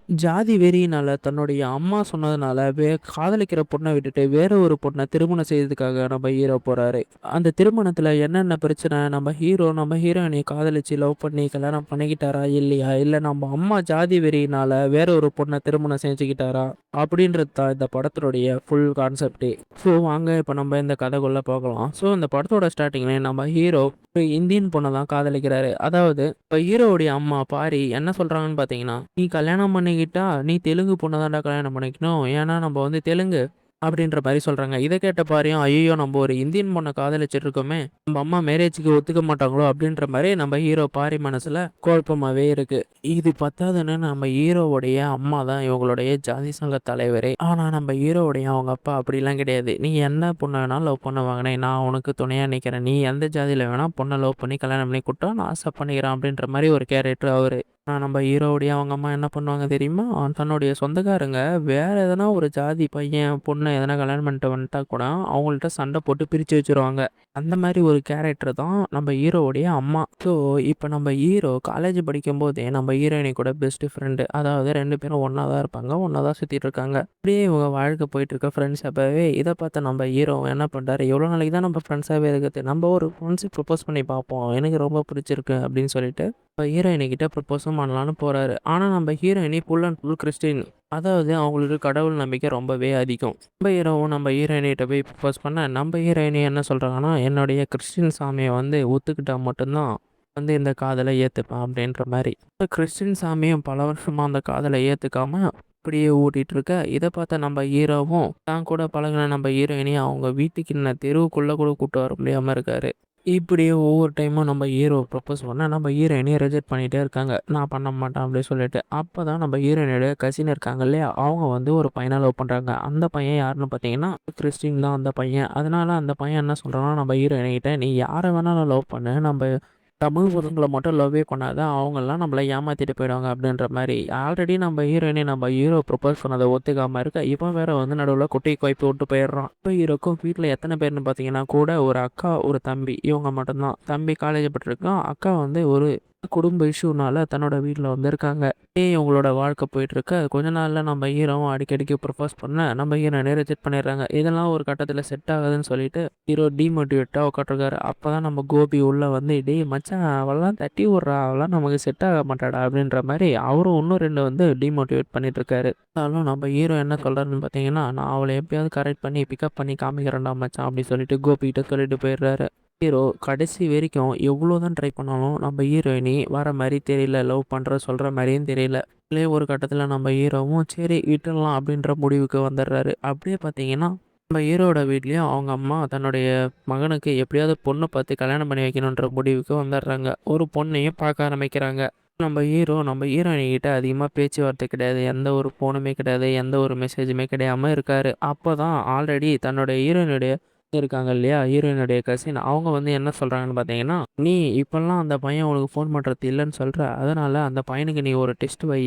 ஜாதி வெறியினால தன்னுடைய அம்மா சொன்னதுனால காதலிக்கிற பொண்ணை விட்டுட்டு வேற ஒரு பொண்ணை திருமணம் செய்யறதுக்காக நம்ம ஹீரோ போறாரு. அந்த திருமணத்துல என்னென்ன பிரச்சனை, நம்ம ஹீரோயினை காதலிச்சு லவ் பண்ணி கல்யாணம் பண்ணிக்கிட்டாரா இல்லையா, இல்ல நம்ம அம்மா ஜாதி வெறியினால வேற ஒரு பொண்ணை திருமணம் செஞ்சுக்கிட்டாரா அப்படின்றது தான் இந்த படத்தினுடைய ஃபுல் கான்செப்டே. ஸோ வாங்க இப்போ நம்ம இந்த கதைக்குள்ள போகலாம். ஸோ இந்த படத்தோட ஸ்டார்டிங்ல நம்ம ஹீரோ ஒரு இந்தியன் பொண்ணை தான் காதலிக்கிறாரு. அதாவது இப்போ ஹீரோவுடைய அம்மா பாரி என்ன சொல்றாங்கன்னு பார்த்தீங்கன்னா, நீ கல்யாணம் பண்ணிக்கிட்டா நீ தெலுங்கு பொண்ணை தான்டா கல்யாணம் பண்ணிக்கணும், ஏன்னா நம்ம வந்து தெலுங்கு அப்படின்ற மாதிரி சொல்றாங்க. இதை கேட்ட பாரியும், ஐயோ நம்ம ஒரு இந்தியன் பொண்ணை காதலிச்சிட்டு இருக்கோமே, நம்ம அம்மா மேரேஜுக்கு ஒத்துக்க மாட்டாங்களோ அப்படின்ற மாதிரி நம்ம ஹீரோ பாரி மனசுல குழப்பமாவே இருக்கு. இது பத்தாதுன்னு நம்ம ஹீரோவுடைய அம்மா தான் இவங்களுடைய ஜாதி சங்க தலைவரே. ஆனா நம்ம ஹீரோவுடைய அவங்க அப்பா அப்படிலாம் கிடையாது. நீ என்ன பொண்ணை வேணாலும் லவ் பண்ண வாங்கினே, நான் உனக்கு துணையா நிக்கிறேன், நீ எந்த ஜாதியில வேணா பொண்ணை லவ் பண்ணி கல்யாணம் பண்ணி கொடுத்தா நான் ஆசை பண்ணிக்கிறேன் அப்படின்ற மாதிரி ஒரு கேரக்டர் அவரு. ஆனா நம்ம ஹீரோவுடைய அவங்க அம்மா என்ன பண்ணுவாங்க தெரியுமா, தன்னுடைய சொந்தக்காரங்க வேற எதனா ஒரு ஜாதி பையன் பொண்ணை எதனா கல்யாணம் பண்ணிட்டு வந்துட்டா கூட அவங்கள்ட்ட சண்டை போட்டு பிரிச்சு வச்சிருவாங்க. அந்த மாதிரி ஒரு கேரக்டர் தான் நம்ம ஹீரோவுடைய அம்மா. ஸோ இப்போ நம்ம ஹீரோ காலேஜ் படிக்கும் போதே நம்ம ஹீரோயினி கூட பெஸ்ட் ஃப்ரெண்டு, அதாவது 2 பேரும் ஒன்றா தான் இருப்பாங்க, ஒன்றா தான் சுற்றிட்டு இருக்காங்க. அப்படியே இவங்க வாழ்க்கை போயிட்டு இருக்க ஃப்ரெண்ட்ஸ் அப்பவே இதை பார்த்து நம்ம ஹீரோ என்ன பண்ணுறாரு, எவ்வளோ நாளைக்கு தான் நம்ம ஃப்ரெண்ட்ஸாகவே இருக்குது, நம்ம ஒரு ஃப்ரெண்ட்ஸுக்கு ப்ரப்போஸ் பண்ணி பார்ப்போம், எனக்கு ரொம்ப பிடிச்சிருக்கு அப்படின்னு சொல்லிட்டு இப்போ ஹீரோயினி கிட்ட ப்ரப்போஸும் பண்ணலான்னு போகிறாரு. ஆனால் நம்ம ஹீரோயினி ஃபுல் அண்ட் ஃபுல் கிறிஸ்டின், அதாவது அவங்களுக்கு கடவுள் நம்பிக்கை ரொம்பவே அதிகம். நம்ம ஹீரோவும் நம்ம ஹீரோயினிகிட்ட போய் ப்ரப்போஸ் பண்ண நம்ம ஹீரோயினி என்ன சொல்கிறாங்கன்னா, என்னுடைய கிறிஸ்டின் சாமியை வந்து ஒத்துக்கிட்டா மட்டும்தான் வந்து இந்த காதலை ஏற்றுப்பேன் அப்படின்ற மாதிரி. இந்த கிறிஸ்டின் சாமியும் பல வருஷமாக அந்த காதலை ஏற்றுக்காம அப்படியே ஓட்டிகிட்டு இருக்க, இதை பார்த்த நம்ம ஹீரோவும் தான் கூட பழகின நம்ம ஹீரோயினியை அவங்க வீட்டுக்கு என்ன தெருவுக்குள்ளே கூட கூப்பிட்டு வர முடியாமல் இருக்காரு. இப்படியே ஒவ்வொரு டைமும் நம்ம ஹீரோ ப்ரப்போஸ் பண்ண நம்ம ஹீரோயினியை ரிஜெக்ட் பண்ணிகிட்டே இருக்காங்க, நான் பண்ண மாட்டேன் அப்படின்னு சொல்லிட்டு. அப்போ தான் நம்ம ஹீரோயினுடைய கசின் இருக்காங்க இல்லையா, அவங்க வந்து ஒரு பையனை லவ் பண்ணுறாங்க. அந்த பையன் யாருன்னு பார்த்தீங்கன்னா கிறிஸ்டின் தான் அந்த பையன். அதனால அந்த பையன் என்ன சொல்கிறான்னா, நம்ம ஹீரோயினிகிட்ட நீ யாரை வேணாலும் லவ் பண்ணு, நம்ம தமிழ் பசங்களை மட்டும் லவ்வே பண்ணாத, அவங்கெல்லாம் நம்மளை ஏமாற்றிட்டு போயிடுவாங்க அப்படின்ற மாதிரி. ஆல்ரெடி நம்ம ஹீரோயினி நம்ம ஹீரோ ப்ரப்போஸ் பண்ணதை ஒத்துக்காமல் இருக்க, இப்போ வேற வந்து நடுவில் குட்டி குழப்பி விட்டு போயிடுறான். இப்போ ஹீரோக்கும் வீட்டில் எத்தனை பேர்னு பார்த்தீங்கன்னா கூட ஒரு அக்கா ஒரு தம்பி, இவங்க மட்டும்தான். தம்பி காலேஜ் பட்டிருக்கான், அக்கா வந்து ஒரு குடும்ப இஷ்யூனால தன்னோட வீட்டில் வந்து இருக்காங்க. இவங்களோட வாழ்க்கை போயிட்டு இருக்க கொஞ்ச நாள்ல நம்ம ஹீரோவும் அடிக்கடிக்கு ப்ரப்போஸ் பண்ண நம்ம ஹீரோயினை ரிஜெக்ட் பண்ணிடுறாங்க. இதெல்லாம் ஒரு கட்டத்தில் செட் ஆகுதுன்னு சொல்லிட்டு ஹீரோ டிமோட்டிவேட்டாக உட்காந்துருக்காரு. அப்பதான் நம்ம கோபி உள்ள வந்து, டேய் மச்சான் அவெல்லாம் தட்டி விட்றா, அவெல்லாம் நமக்கு செட் ஆக மாட்டாடா அப்படின்ற மாதிரி அவரும் இன்னும் 2 வந்து டிமோட்டிவேட் பண்ணிட்டு இருக்காரு. இருந்தாலும் நம்ம ஹீரோ என்ன சொல்றாருன்னு பார்த்தீங்கன்னா, நான் அவளை எப்படியாவது கரெக்ட் பண்ணி பிக்கப் பண்ணி காமிக்கிறேன்டா மச்சான் அப்படின்னு சொல்லிட்டு கோபிகிட்ட சொல்லிட்டு போயிடுறாரு. ஹீரோ கடைசி வரைக்கும் எவ்வளோ தான் ட்ரை பண்ணாலும் நம்ம ஹீரோயினி வர மாதிரி தெரியல, லவ் பண்ணுற சொல்கிற மாதிரியும் தெரியல. இதுலேயே ஒரு கட்டத்தில் நம்ம ஹீரோவும் சரி விட்டுடலாம் அப்படின்ற முடிவுக்கு வந்துடுறாரு. அப்படியே பார்த்தீங்கன்னா நம்ம ஹீரோட வீட்லேயும் அவங்க அம்மா தன்னுடைய மகனுக்கு எப்படியாவது பொண்ணை பார்த்து கல்யாணம் பண்ணி வைக்கணுன்ற முடிவுக்கு வந்துடுறாங்க. ஒரு பொண்ணையும் பார்க்க ஆரம்பிக்கிறாங்க. நம்ம ஹீரோ நம்ம ஹீரோயினி கிட்ட அதிகமாக பேச்சுவார்த்தை கிடையாது, எந்த ஒரு ஃபோனுமே கிடையாது, எந்த ஒரு மெசேஜுமே கிடையாமல் இருக்காரு. அப்போ தான் ஆல்ரெடி தன்னோட ஹீரோயினுடைய இருக்காங்க இல்லையா, ஹீரோயினுடைய கசின், அவங்க வந்து என்ன சொல்கிறாங்கன்னு பார்த்தீங்கன்னா, நீ இப்போல்லாம் அந்த பையன் உனக்கு ஃபோன் பண்ணுறது இல்லைன்னு சொல்கிற, அதனால் அந்த பையனுக்கு நீ ஒரு டெஸ்ட் வை,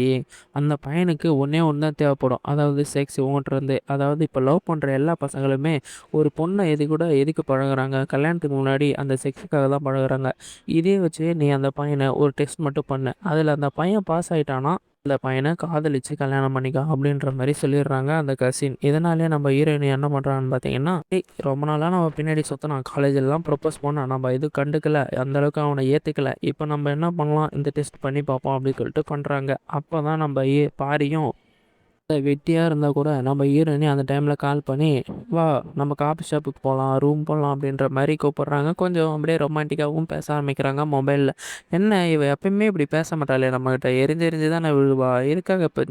அந்த பையனுக்கு ஒன்றே ஒன்று தான் தேவைப்படும், அதாவது செக்ஸ் உங்கள்கிட்டருந்து. அதாவது இப்போ லவ் பண்ணுற எல்லா பசங்களுமே ஒரு பொண்ணை எதுக்கு பழகுறாங்க, கல்யாணத்துக்கு முன்னாடி அந்த செக்ஸுக்காக தான் பழகுறாங்க. இதே வச்சு நீ அந்த பையனை ஒரு டெஸ்ட் மட்டும் பண்ணு, அதில் அந்த பையன் பாஸ் ஆகிட்டானா அந்த பையனை காதலிச்சு கல்யாணம் பண்ணிக்கோ அப்படின்ற மாதிரி சொல்லிடுறாங்க அந்த கசின். இதனாலே நம்ம ஹீரோயின் என்ன பண்ணுறான்னு பார்த்தீங்கன்னா, ரொம்ப நாளாக நம்ம பின்னாடி சுற்றினான், காலேஜெல்லாம் ப்ரப்போஸ் பண்ணான், நம்ம எதுவும் கண்டுக்கல, அந்தளவுக்கு அவனை ஏற்றுக்கல, இப்போ நம்ம என்ன பண்ணலாம், இந்த டெஸ்ட் பண்ணி பார்ப்போம் அப்படின்னு சொல்லிட்டு பண்ணுறாங்க. அப்போ தான் நம்ம பாரியும் வெட்டியாக இருந்தால் கூட நம்ம ஹீரோயினி அந்த டைமில் கால் பண்ணி, வா நம்ம காஃபி ஷாப்புக்கு போகலாம், ரூம் போகலாம் அப்படின்ற மாதிரி கூப்பிட்றாங்க. கொஞ்சம் அப்படியே ரொமான்டிக்காகவும் பேச ஆரம்பிக்கிறாங்க மொபைலில். என்ன இவ எப்பயுமே இப்படி பேச மாட்டாளே நம்மக்கிட்ட, எரிஞ்சு எரிஞ்சு தானே விழுவா, இருக்காங்க இப்போ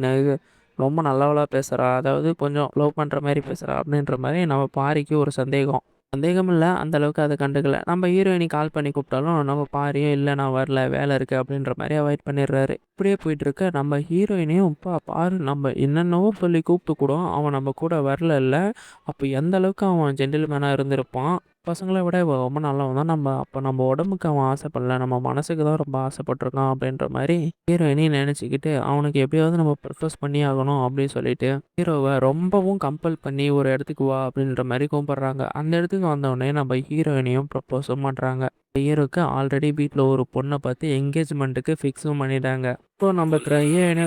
ரொம்ப நல்லவளாக பேசுகிறா, அதாவது கொஞ்சம் லவ் பண்ணுற மாதிரி பேசுகிறா அப்படின்ற மாதிரி நம்ம பாரிக்கு ஒரு சந்தேகம். சந்தேகம் இல்லை, அந்தளவுக்கு அதை கண்டுக்கல. நம்ம ஹீரோயினி கால் பண்ணி கூப்பிட்டாலும் நம்ம பாரியும் இல்லை நான் வரல வேலை இருக்குது அப்படின்ற மாதிரி அவாய்ட் பண்ணிடுறாரு. இப்படியே போயிட்டுருக்க நம்ம ஹீரோயினையும் பாரு நம்ம என்னென்னவோ சொல்லி கூப்பிட்டு கூட அவன் நம்ம கூட வரல. அப்போ எந்த அளவுக்கு அவன் ஜென்டில்மேனாக இருந்திருப்பான், பசங்களை விட இவன் ரொம்ப நல்லவன் தான். நம்ம உடம்புக்கு அவன் ஆசைப்படல, நம்ம மனசுக்கு தான் ரொம்ப ஆசைப்பட்டிருக்கான் அப்படின்ற மாதிரி ஹீரோயினி நினச்சிக்கிட்டு அவனுக்கு எப்படியாவது நம்ம ப்ரப்போஸ் பண்ணி ஆகணும் அப்படின்னு சொல்லிட்டு ஹீரோவை ரொம்பவும் கம்பல் பண்ணி ஒரு இடத்துக்கு வா அப்படின்ற மாதிரி கூப்பிடுறாங்க. அந்த இடத்துக்கு வந்தோடனே நம்ம ஹீரோயினையும் ப்ரப்போஸும் பண்ணுறாங்க. ஹீரோக்கு ஆல்ரெடி வீட்டில் ஒரு பொண்ணை பார்த்து என்கேஜ்மெண்ட்டுக்கு ஃபிக்ஸும் பண்ணிட்டாங்க. இப்போ நம்ம ஹீரோயினை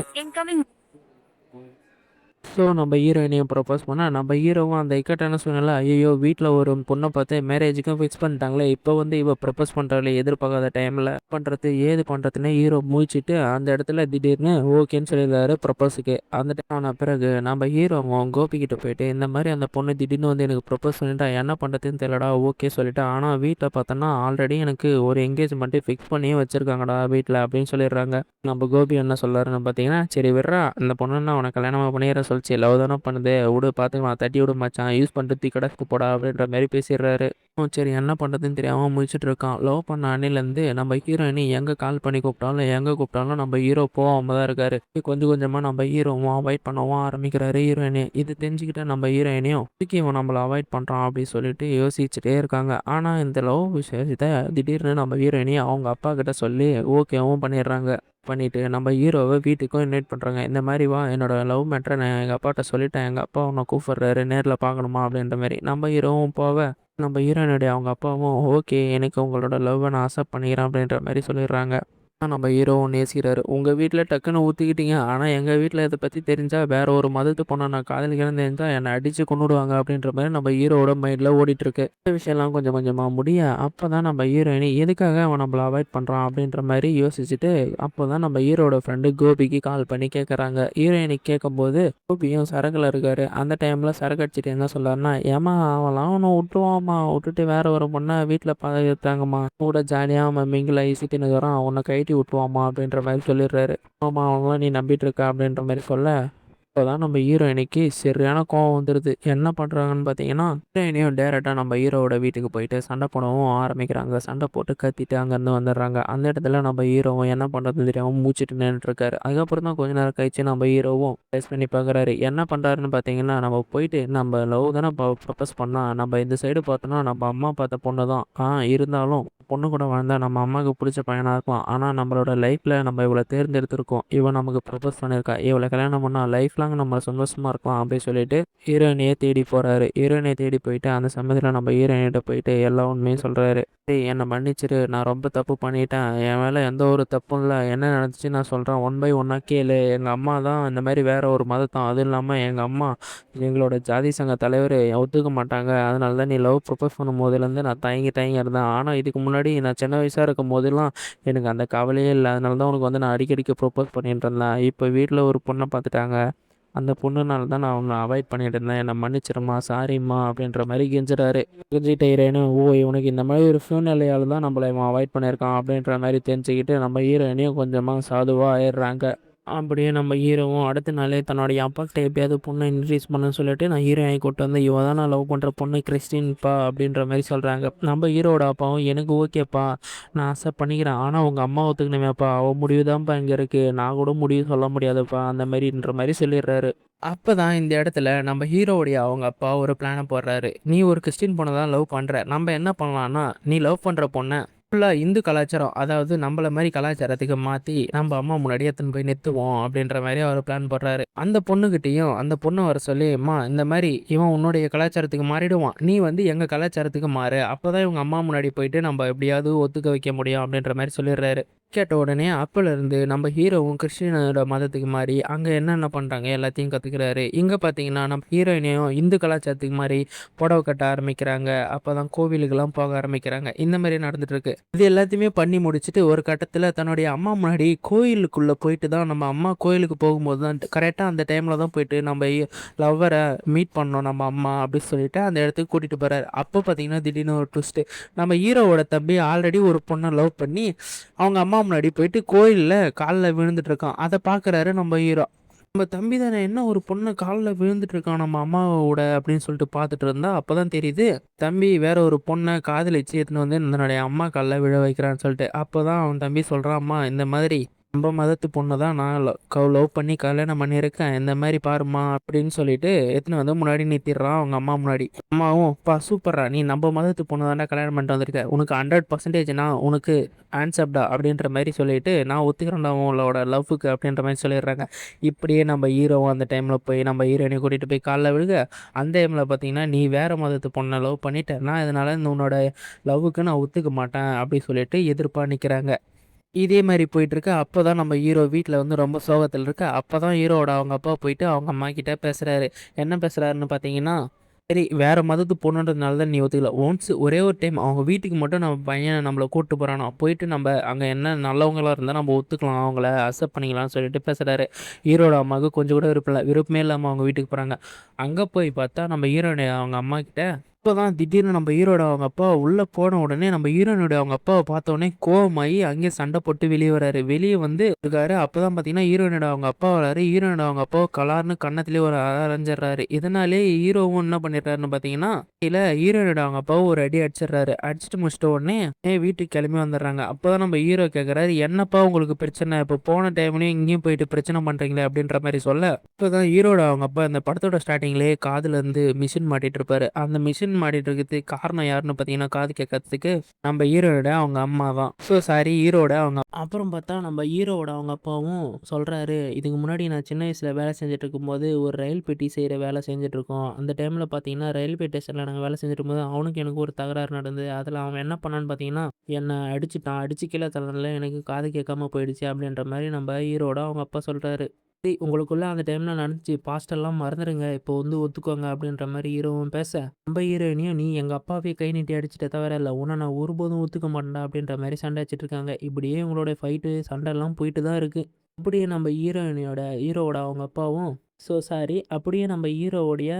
ஸோ நம்ம ஹீரோயினையும் ப்ரப்போஸ் பண்ணா, நம்ம ஹீரோவும் அந்த இக்கட்டான சூழ்நிலை, ஐயய்யோ! வீட்ல ஒரு பொண்ண பார்த்து மேரேஜுக்கும் ஃபிக்ஸ் பண்ணிட்டாங்களே! இப்போ வந்து இவ ப்ரப்போஸ் பண்றாளே எதிர்பார்க்காத டைம்ல. பண்றது, ஏது பண்றதுன்னே ஹீரோ முழிச்சுட்டு, அந்த இடத்துல திடீர்னு ஓகேன்னு சொல்லியிருந்தாரு ப்ரப்போஸுக்கு. அந்த டைம் ஆன பிறகு நம்ம ஹீரோவும் கோபி கிட்ட போயிட்டு, இந்த மாரி அந்த பொண்ணு திடீர்னு வந்து எனக்கு ப்ரப்போஸ் பண்ணிட்டா, என்ன பண்றதுன்னு தெரியலடா, ஓகே சொல்லிட்டேன். ஆனா வீட்ல பார்த்தோன்னா, ஆல்ரெடி எனக்கு ஒரு என்கேஜ்மெண்ட்டு ஃபிக்ஸ் பண்ணியே வச்சிருக்காங்கடா வீட்ல அப்படின்னு சொல்லிடுறாங்க. நம்ம கோபி என்ன சொல்றாருன்னு பார்த்தீங்கன்னா, "சரி விட்றா, அந்த பொண்ணு என்ன உனக்கு கல்யாணமா பண்ணிக்கிறேன் சொல்லுச்சு. லவ் தானே பண்ணுது. விடு பார்த்துக்கலாம். தட்டி விடு மச்சான். யூஸ் பண்ணிட்டு தூக்கி கடாக்கு போடா" அப்படின்ற மாரி பேசிடுறாரு. சரி என்ன பண்ணுறதுன்னு தெரியாம முழிச்சுட்டு இருக்கான். லவ் பண்ண அன்னையிலேருந்து நம்ம ஹீரோயினி எங்கே கால் பண்ணி கூப்பிட்டாலும், எங்கே கூப்பிட்டாலும் நம்ம ஹீரோ போகாம தான் இருக்காரு. கொஞ்சம் கொஞ்சமாக நம்ம ஹீரோவும் அவாய்ட் பண்ணவும் ஆரம்பிக்கிறாரு ஹீரோயினி. இது தெரிஞ்சுக்கிட்ட நம்ம ஹீரோயினியும் இதுக்கு இவன் நம்மளை அவாய்ட் பண்ணுறான் அப்படின்னு சொல்லிட்டு யோசிச்சுட்டே இருக்காங்க. ஆனால் இந்த லவ் விஷயத்தை திடீர்னு நம்ம ஹீரோயினி அவங்க அப்பா கிட்ட சொல்லி ஓகேவும் பண்ணிடுறாங்க. பண்ணிட்டு நம்ம ஹீரோவை வீட்டுக்கும் இன்வைட் பண்ணுறாங்க. இந்த மாதிரி வா, என்னோட லவ் மேட்டரை நான் எங்கள் அப்பாட்ட சொல்லிட்டேன். எங்கள் அப்பா உன்னை கூப்பிட்றாரு, நேரில் பார்க்கணுமா அப்படின்ற மாதிரி. நம்ம ஹீரோவும் போக, நம்ம ஹீரோயினுடைய அவங்க அப்பாவும் ஓகே, எனக்கு உங்களோட லவ்வை நான் அக்செப்ட் பண்ணிக்கிறேன் அப்படின்ற மாதிரி சொல்லிடுறாங்க. நம்ம ஹீரோவும் நேசிக்கிறாரு. உங்கள் வீட்டில் டக்குன்னு ஊற்றிக்கிட்டீங்க, ஆனால் எங்கள் வீட்டில் இதை பற்றி தெரிஞ்சால் வேற ஒரு மதத்து பொண்ணை நான் காதலிக்கிறேன்னு தெரிஞ்சால் என்னை அடித்து கொன்னுடுவாங்க அப்படின்ற மாதிரி நம்ம ஹீரோவோட மைண்டில் ஓடிட்டுருக்கு. இந்த விஷயம்லாம் கொஞ்சம் கொஞ்சமாக முடிய, அப்போ தான் நம்ம ஹீரோயினி எதுக்காக அவன் நம்மளை அவாய்ட் பண்ணுறான் அப்படின்ற மாதிரி யோசிச்சுட்டு, அப்போ தான் நம்ம ஹீரோட ஃப்ரெண்டு கோபிக்கு கால் பண்ணி கேட்குறாங்க. ஹீரோயினி கேட்கும்போது கோபியும் சரக்குல இருக்காரு. அந்த டைமில் சரக்கு அடிச்சுட்டு என்ன சொல்றாருன்னா, ஏமா அவன்லாம் அவனை விட்டுருவாம்மா, விட்டுட்டு வேற ஒரு பொண்ணை வீட்டில் பார்த்தாங்கம்மா, கூட ஜாலியாக அவன் மிங்கில் ஆகி சுற்றின்னு இருக்கிறான், அவனை கைட்டி விட்டுருவாம்மா அப்படின்ற மாதிரி சொல்லிடுறாரு. ஆமா அவங்களாம் நீ நம்பிட்டு இருக்க அப்படின்ற மாதிரி சொல்ல, அப்போதான் நம்ம ஹீரோயினிக்கு சரியான கோவம் வந்துடுது. என்ன பண்ணுறாங்கன்னு பார்த்தீங்கன்னா, ஹீரோயினியும் டேரெக்டாக நம்ம ஹீரோவோட வீட்டுக்கு போயிட்டு சண்டை போடவும் ஆரம்பிக்கிறாங்க. சண்டை போட்டு கத்திட்டு அங்கேருந்து வந்துடுறாங்க. அந்த இடத்துல நம்ம ஹீரோவும் என்ன பண்ணுறதுன்னு தெரியாமல் மூச்சிட்டு நின்றுட்டுருக்காரு. அதுக்கப்புறம் தான் கொஞ்ச நேரம் கழிச்சு நம்ம ஹீரோவும் டெஸ்ட் பண்ணி பார்க்குறாரு. என்ன பண்ணுறாருன்னு பார்த்தீங்கன்னா, நம்ம போயிட்டு நம்ம லவ் தானே ப்ரப்போஸ் பண்ணால், நம்ம இந்த சைடு பார்த்தோன்னா நம்ம அம்மா பார்த்த பொண்ணு தான். இருந்தாலும் பொண்ணு கூட வாழ்ந்தா நம்ம அம்மாவுக்கு பிடிச்ச பையனாக இருக்கலாம். ஆனால் நம்மளோட லைஃப்பில் நம்ம இவளை தேர்ந்தெடுத்திருக்கோம். இவன் நமக்கு ப்ரப்போஸ் பண்ணியிருக்கா. இவளை கல்யாணம் பண்ணால் லைஃப் லாங் நம்ம சந்தோஷமாக இருக்கலாம் அப்படின்னு சொல்லிட்டு ஹீரோயினியை தேடி போகிறாரு. ஹீரோயினியை தேடி போயிட்டு அந்த சமயத்தில் நம்ம ஹீரோயினிட்ட போயிட்டு எல்லா உண்மையும் சொல்கிறாரு. டேய் என்னை மன்னிச்சிரு, நான் ரொம்ப தப்பு பண்ணிட்டேன். என் மேலே எந்த ஒரு தப்பும் இல்லை. என்ன நடந்துச்சு நான் சொல்கிறேன், ஒன் பை ஒன்னாக கேளு. எங்கள் அம்மா தான் இந்த மாதிரி வேற ஒரு மதத்தான். அதுவும் இல்லாமல் எங்கள் அம்மா எங்களோட ஜாதி சங்க தலைவர் ஒத்துக்க மாட்டாங்க. அதனால தான் நீ லவ் ப்ரப்போஸ் பண்ணும் போதுலேருந்து நான் தயங்கி தயங்கி இருந்தேன். ஆனால் இதுக்கு முன்னாடி நான் சின்ன வயசாக இருக்கும் போதெல்லாம் எனக்கு அந்த கவலையே இல்லை. அதனால தான் உனக்கு வந்து நான் அடிக்கடிக்கு ப்ரப்போஸ் பண்ணிட்டு இருந்தேன். இப்போ வீட்டில் ஒரு பொண்ணை பார்த்துட்டாங்க. அந்த பொண்ணுனால தான் நான் அவனை அவாய்ட் பண்ணிட்டு இருந்தேன். என்னை மன்னிச்சிருமா, சாரிம்மா அப்படின்ற மாதிரி கெஞ்சுறாரு. கெஞ்சிட்ட ஹீரோயினும் ஓ இவனுக்கு இந்த மாதிரி ஒரு சூழ்நிலையால் தான் நம்மளை இவன் அவாய்ட் பண்ணியிருக்கான் அப்படின்ற மாதிரி தெரிஞ்சுக்கிட்டு நம்ம ஹீரோயினையும் கொஞ்சமாக சாதுவாக ஆயிடுறாங்க. அப்படியே நம்ம ஹீரோவும் அடுத்த நாளே தன்னுடைய அப்பாக்கிட்ட எப்படியாவது பொண்ணை இன்ட்ரடியூஸ் பண்ணணும்னு சொல்லிட்டு நான் ஹீரோயினை கூப்பிட்டு வந்து இவ தான் நான் லவ் பண்ணுற பொண்ணு கிறிஸ்டின்ப்பா அப்படின்ற மாதிரி சொல்கிறாங்க. நம்ம ஹீரோட அப்பாவும் எனக்கு ஓகேப்பா, நான் அக்செப்ட் பண்ணிக்கிறேன். ஆனால் உங்கள் அம்மா ஒத்துக்கணுமேப்பா, அவள் முடிவு தான்ப்பா இங்கே இருக்குது, நான் கூட முடிவு சொல்ல முடியாதுப்பா அந்த மாதிரின்ற மாதிரி சொல்லிடுறாரு. அப்போ தான் இந்த இடத்துல நம்ம ஹீரோவுடைய அவங்க அப்பா ஒரு பிளானை போடுறாரு. நீ ஒரு கிறிஸ்டின் பொண்ணை தான் லவ் பண்ணுற, நம்ம என்ன பண்ணலான்னா நீ லவ் பண்ணுற பொண்ணை ஃபுல்லாக இந்து கலாச்சாரம், அதாவது நம்மள மாதிரி கலாச்சாரத்துக்கு மாற்றி நம்ம அம்மா முன்னாடி எடுத்துன்னு போய் நிறுத்துவோம் அப்படின்ற மாதிரி அவர் பிளான் போடுறாரு. அந்த பொண்ணுக்கிட்டேயும் அந்த பொண்ணை வர சொல்லி, அம்மா இந்த மாதிரி இவன் உன்னுடைய கலாச்சாரத்துக்கு மாறிடுவான், நீ வந்து எங்கள் கலாச்சாரத்துக்கு மாறு, அப்போ தான் இவங்க அம்மா முன்னாடி போயிட்டு நம்ம எப்படியாவது ஒத்துக்க வைக்க முடியும் அப்படின்ற மாதிரி சொல்லிடுறாரு. கேட்ட உடனே அப்போலேருந்து நம்ம ஹீரோவும் கிறிஸ்டினோட மதத்துக்கு மாறி அங்கே என்னென்ன பண்ணுறாங்க எல்லாத்தையும் கற்றுக்கிறாரு. இங்கே பார்த்தீங்கன்னா நம்ம ஹீரோயினையும் இந்து கலாச்சாரத்துக்கு மாறி புடவை கட்ட ஆரம்பிக்கிறாங்க. அப்போ தான் கோவிலுக்கெல்லாம் போக ஆரம்பிக்கிறாங்க. இந்த மாதிரி நடந்துட்டு இருக்கு. இது எல்லாத்தையுமே பண்ணி முடிச்சுட்டு ஒரு கட்டத்தில் தன்னுடைய அம்மா முன்னாடி கோயிலுக்குள்ளே போயிட்டு தான், நம்ம அம்மா கோயிலுக்கு போகும்போது தான் கரெக்டாக அந்த டைமில் தான் போயிட்டு நம்ம லவ்வரை மீட் பண்ணோம் நம்ம அம்மா அப்படின்னு சொல்லிட்டு அந்த இடத்துக்கு கூட்டிகிட்டு போகிறாரு. அப்போ பார்த்தீங்கன்னா திடீர்னு ஒரு ட்விஸ்ட்டு, நம்ம ஹீரோவோட தம்பி ஆல்ரெடி ஒரு பொண்ணை லவ் பண்ணி அவங்க அம்மா முன்னாடி போயிட்டு கோயிலில் காலில் விழுந்துட்டு இருக்கான். அதை பார்க்குறாரு நம்ம ஹீரோ. நம்ம தம்பி தானே என்ன ஒரு பொண்ணு காலில் விழுந்துட்டு இருக்கான் நம்ம அம்மாவோட அப்படின்னு சொல்லிட்டு பார்த்துட்டு இருந்தா அப்போதான் தெரியுது தம்பி வேற ஒரு பொண்ணை காதலிச்சு எடுத்துன்னு வந்து தன்னுடைய அம்மா காலில் விழ வைக்கிறான்னு சொல்லிட்டு. அப்போதான் அவன் தம்பி சொல்கிறான், அம்மா இந்த மாதிரி நம்ம மதத்து பொண்ணு தான் நான் லவ் பண்ணி கல்யாணம் பண்ணியிருக்கேன், இந்த மாதிரி பாருமா அப்படின்னு சொல்லிட்டு எடுத்துன்னு வந்து முன்னாடி நிறுத்திடுறான் அவங்க அம்மா முன்னாடி. அம்மாவும் பா சூப்பரா, நீ நம்ம மதத்து பொண்ணு தானே கல்யாணம் பண்ணிட்டு வந்திருக்க, உனக்கு 100% நான் உனக்கு ஆன்சப்டா அப்படின்ற மாதிரி சொல்லிட்டு நான் ஒத்துக்கிறேன்டா உங்களோட லவ்வுக்கு அப்படின்ற மாதிரி சொல்லிடுறாங்க. இப்படியே நம்ம ஹீரோவும் அந்த டைமில் போய் நம்ம ஹீரோயினை கூட்டிகிட்டு போய் காலில் விழுக, அந்த டைமில் பார்த்தீங்கன்னா நீ வேறு மதத்து பொண்ணை லவ் பண்ணிட்டேன், நான் இதனால் உன்னோட லவ்வுக்கு நான் ஒத்துக்க மாட்டேன் அப்படி சொல்லிட்டு எதிர்ப்பாக நிற்கிறாங்க. இதே மாரி போயிட்டுருக்கு. அப்பதான் நம்ம ஹீரோ வீட்ல வந்து ரொம்ப சோகத்துல இருக்க. அப்பதான் ஹீரோவோட அவங்க அப்பா போயிட்டு அவங்க அம்மாகிட்ட பேசுறாரு. என்ன பேசுறாருன்னு பார்த்தீங்கன்னா, சரி வேற மதத்து பொண்ணுன்றதுனால தான் நீ ஒத்துக்கல. ஒன்ஸ் ஒரே ஒரு டைம் அவங்க வீட்டுக்கு மட்டும் நம்ம பையன் நம்மள கூட்டு போறானாம். போயிட்டு நம்ப அங்க என்ன நல்லவங்களா இருந்தா நம்ம ஒத்துக்கலாம். அவங்கள அக்செப்ட் பண்ணிக்கலாம்னு சொல்லிட்டு பேசுறாரு. ஹீரோட அம்மாவுக்கு கொஞ்சம் கூட விருப்பம் இல்ல. விருப்பமே இல்லாம அவங்க வீட்டுக்கு போறாங்க. அங்க போய் பார்த்தா நம்ம ஹீரோயின அவங்க அம்மாகிட்ட அப்பதான் திடீர்னு நம்ம ஹீரோட அவங்க அப்பா உள்ள போன உடனே நம்ம ஹீரோயினோட அவங்க அப்பாவை பார்த்த உடனே கோவமாயி அங்கேயே சண்டை போட்டு வெளியே வராரு. வெளியே வந்து இருக்காரு. அப்பதான் பார்த்தீங்கன்னா ஹீரோயினோட அவங்க அப்பா வராரு. ஹீரோயினோட அவங்க அப்பாவை கலார்னு கன்னத்திலேயே ஒரு அரைஞ்சிடுறாரு. இதனாலே ஹீரோவும் என்ன பண்ணிடுறாருன்னு பார்த்தீங்கன்னா, இல்ல ஹீரோயினோட அவங்க அப்பாவை ஒரு அடி அடிச்சிடுறாரு. அடிச்சுட்டு முடிச்சிட்ட உடனே வீட்டுக்கு கிளம்பி வந்துடுறாங்க. அப்பதான் நம்ம ஹீரோ கேட்குறாரு, என்னப்பா உங்களுக்கு பிரச்சனை? இப்போ போன டைம்லயும் இங்கேயும் போயிட்டு பிரச்சனை பண்றீங்களே அப்படின்ற மாதிரி சொல்ல, இப்போதான் ஹீரோட அவங்க அப்பா இந்த படத்தோட ஸ்டார்டிங்லேயே காதுல இருந்து மிஷின் மாட்டிட்டு இருப்பாரு. அந்த மிஷின் மாட்டிட்டு இருக்கிறதுக்கு காரணம் யாருன்னு பார்த்தீங்கன்னா, காது கேட்கறதுக்கு நம்ம ஹீரோட அவங்க அம்மா தான். ஸோ சாரி ஹீரோட அவங்க அப்புறம் பார்த்தா நம்ம ஹீரோவோட அவங்க அப்பாவும் சொல்றாரு, இதுக்கு முன்னாடி நான் சின்ன வயசுல வேலை செஞ்சுட்டு இருக்கும்போது ஒரு ரயில் பெட்டி செய்கிற வேலை செஞ்சுட்டு இருக்கோம். அந்த டைமில் பார்த்தீங்கன்னா ரயில்வே ஸ்டேஷனில் நாங்கள் வேலை செஞ்சுட்டு இருக்கும்போது அவனுக்கு எனக்கு ஒரு தகராறு நடந்தது. அதில் அவன் என்ன பண்ணான்னு பார்த்தீங்கன்னா என்னை அடிச்சுட்டான். அடிச்சு கீழே தள்ளனால எனக்கு காது கேட்காம போயிடுச்சு அப்படின்ற மாதிரி நம்ம ஹீரோட அவங்க அப்பா சொல்றாரு. சரி உங்களுக்குள்ள அந்த டைம்ல நடந்துச்சு பாஸ்டெல்லாம் மறந்துடுங்க. இப்போ வந்து ஒத்துக்கோங்க அப்படின்ற மாதிரி ஹீரோவும் பேச, நம்ம ஹீரோயினியும் நீ எங்க அப்பாவே கை நீட்டி அடிச்சிட்ட தவிர இல்லை உன்னை நான் ஒருபோதும் ஒத்துக்க மாட்டேன்டா அப்படின்ற மாதிரி சண்டை வச்சுட்டு இருக்காங்க. இப்படியே உங்களோட ஃபைட்டு சண்டைலாம் போயிட்டு தான் இருக்கு. அப்படியே நம்ம ஹீரோவோட அவங்க அப்பாவும் சாரி அப்படியே நம்ம ஹீரோவுடைய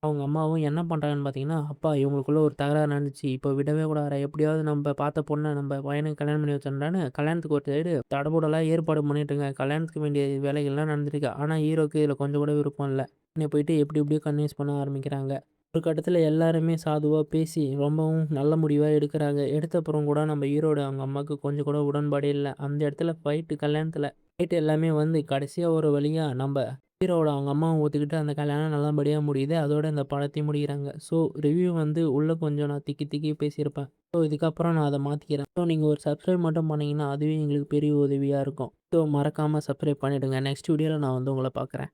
அவங்க அம்மாவும் என்ன பண்ணுறாங்கன்னு பார்த்தீங்கன்னா, அப்பா இவங்களுக்குள்ள ஒரு தகராறு நடந்துச்சு. இப்போ விடவே கூடாதுடா. எப்படியாவது நம்ம பார்த்த பொண்ணை நம்ம பையனுக்கு கல்யாணம் பண்ணி வச்சிடலான்னு கல்யாணத்துக்கு ஒரு சைடு தடபுடலா ஏற்பாடு பண்ணிட்டுருங்க. கல்யாணத்துக்கு வேண்டிய வேலைகள்லாம் நடந்துருக்கு. ஆனால் ஹீரோக்கு இதில் கொஞ்சம் கூட விருப்பம் இல்ல. என்னை போயிட்டு எப்படி எப்படியோ கன்வின்ஸ் பண்ண ஆரம்பிக்கிறாங்க. ஒரு கட்டத்தில் எல்லாருமே சாதுவாக பேசி ரொம்பவும் நல்ல முடிவாக எடுக்கிறாங்க. எடுத்த அப்புறம் கூட நம்ம ஹீரோட அவங்க அம்மாவுக்கு கொஞ்சம் கூட உடன்பாடே இல்லை. அந்த இடத்துல கல்யாணத்தில் ஃபைட்டு எல்லாமே வந்து கடைசியாக ஒரு வழியா நம்ம ஹீரோவோட அவங்க அம்மாவும் ஒத்துக்கிட்டு அந்த கல்யாணம் நல்லபடியாக முடியுது. அதோட இந்த படத்தையும் முடிக்கிறாங்க. ஸோ ரிவ்யூ வந்து உள்ளே கொஞ்சம் நான் திக்கி திக்கி பேசியிருப்பேன். ஸோ இதுக்கப்புறம் நான் அதை மாற்றிக்கிறேன். ஸோ நீங்கள் ஒரு சப்ஸ்கிரைப் மட்டும் பண்ணீங்கன்னா அதுவே எங்களுக்கு பெரிய உதவியாக இருக்கும். ஸோ மறக்காமல் சப்ஸ்கிரைப் பண்ணிவிடுங்க. நெக்ஸ்ட் வீடியோவில் நான் வந்து உங்களை பார்க்குறேன்.